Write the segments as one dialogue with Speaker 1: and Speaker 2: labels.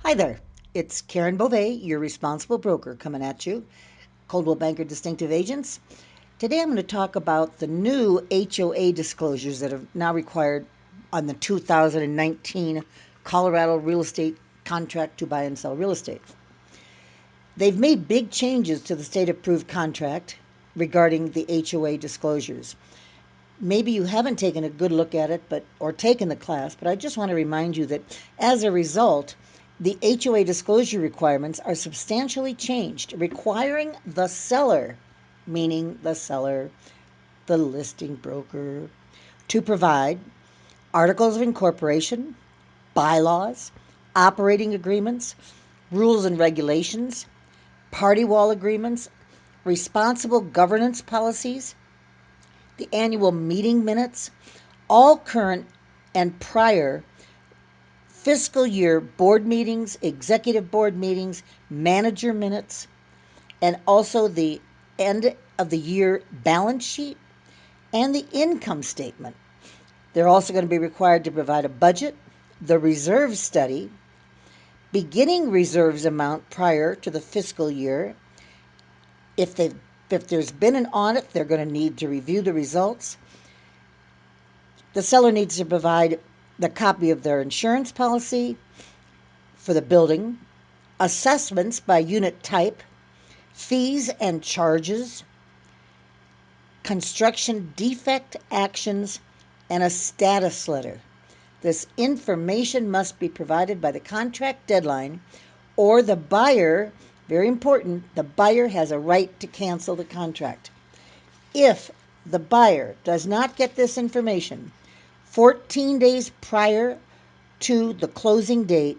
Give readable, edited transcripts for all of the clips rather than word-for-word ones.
Speaker 1: Hi there. It's Karen Beauvais, your responsible broker, coming at you. Coldwell Banker Distinctive Agents. Today I'm going to talk about the new HOA disclosures that are now required on the 2019 Colorado Real Estate Contract to Buy and Sell Real Estate. They've made big changes to the state approved contract regarding the HOA disclosures. Maybe you haven't taken a good look at it or taken the class, but I just want to remind you that as a result, the HOA disclosure requirements are substantially changed, requiring the seller, meaning the seller, the listing broker, to provide articles of incorporation, bylaws, operating agreements, rules and regulations, party wall agreements, responsible governance policies, the annual meeting minutes, all current and prior fiscal year board meetings, executive board meetings, manager minutes, and also the end of the year balance sheet and the income statement. They're also going to be required to provide a budget, the reserve study, beginning reserves amount prior to the fiscal year. If there's been an audit, they're going to need to review the results. The seller needs to provide the copy of their insurance policy for the building, assessments by unit type, fees and charges, construction defect actions, and a status letter. This information must be provided by the contract deadline, or the buyer, very important, the buyer has a right to cancel the contract. If the buyer does not get this information 14 days prior to the closing date,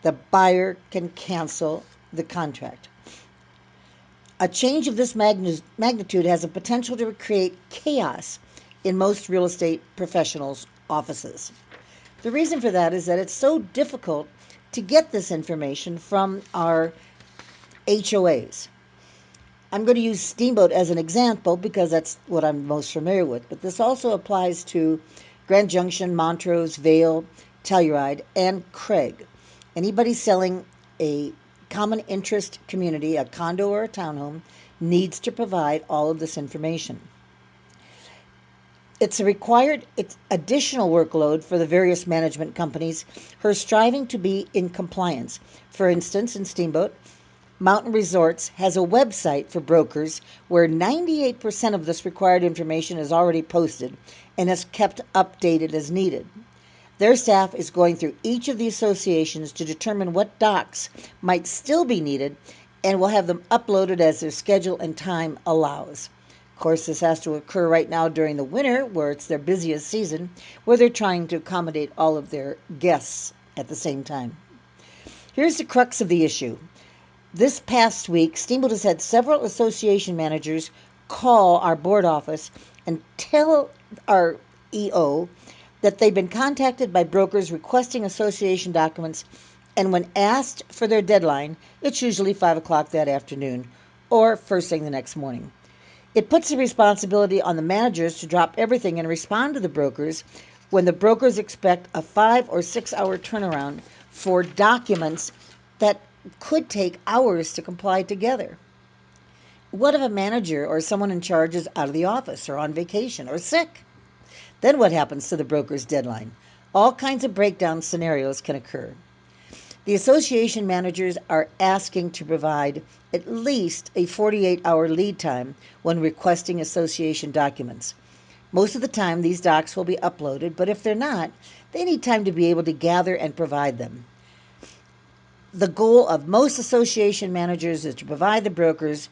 Speaker 1: the buyer can cancel the contract. A change of this magnitude has a potential to create chaos in most real estate professionals' offices. The reason for that is that it's so difficult to get this information from our HOAs. I'm going to use Steamboat as an example because that's what I'm most familiar with, but this also applies to Grand Junction, Montrose, Vale, Telluride, and Craig. Anybody selling a common interest community, a condo or a townhome, needs to provide all of this information. It's additional workload for the various management companies who are striving to be in compliance. For instance, in Steamboat, Mountain Resorts has a website for brokers where 98% of this required information is already posted and is kept updated as needed. Their staff is going through each of the associations to determine what docs might still be needed and will have them uploaded as their schedule and time allows. Of course, this has to occur right now during the winter, where it's their busiest season, where they're trying to accommodate all of their guests at the same time. Here's the crux of the issue. This past week, Steamboat has had several association managers call our board office and tell our EO that they've been contacted by brokers requesting association documents, and when asked for their deadline, it's usually 5 o'clock that afternoon or first thing the next morning. It puts the responsibility on the managers to drop everything and respond to the brokers when the brokers expect a 5 or 6 hour turnaround for documents that could take hours to comply together. What if a manager or someone in charge is out of the office or on vacation or sick? Then what happens to the broker's deadline? All kinds of breakdown scenarios can occur. The association managers are asking to provide at least a 48-hour lead time when requesting association documents. Most of the time, these docs will be uploaded, but if they're not, they need time to be able to gather and provide them. The goal of most association managers is to provide the brokers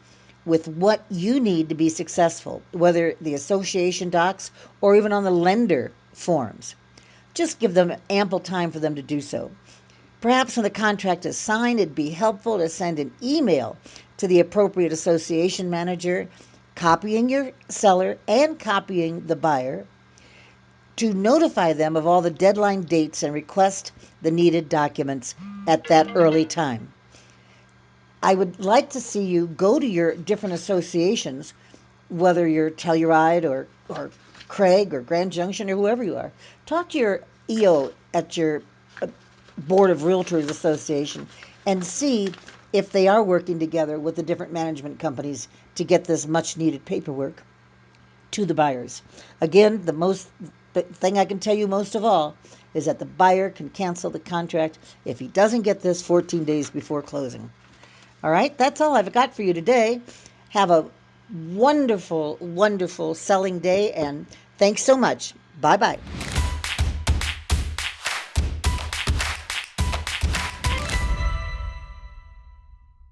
Speaker 1: with what you need to be successful, whether the association docs or even on the lender forms. Just give them ample time for them to do so. Perhaps when the contract is signed, it'd be helpful to send an email to the appropriate association manager, copying your seller and copying the buyer, to notify them of all the deadline dates and request the needed documents at that early time. I would like to see you go to your different associations, whether you're Telluride or Craig or Grand Junction or whoever you are. Talk to your EO at your Board of Realtors Association and see if they are working together with the different management companies to get this much needed paperwork to the buyers. Again, the thing I can tell you most of all is that the buyer can cancel the contract if he doesn't get this 14 days before closing. All right, that's all I've got for you today. Have a wonderful, wonderful selling day, and thanks so much. Bye bye.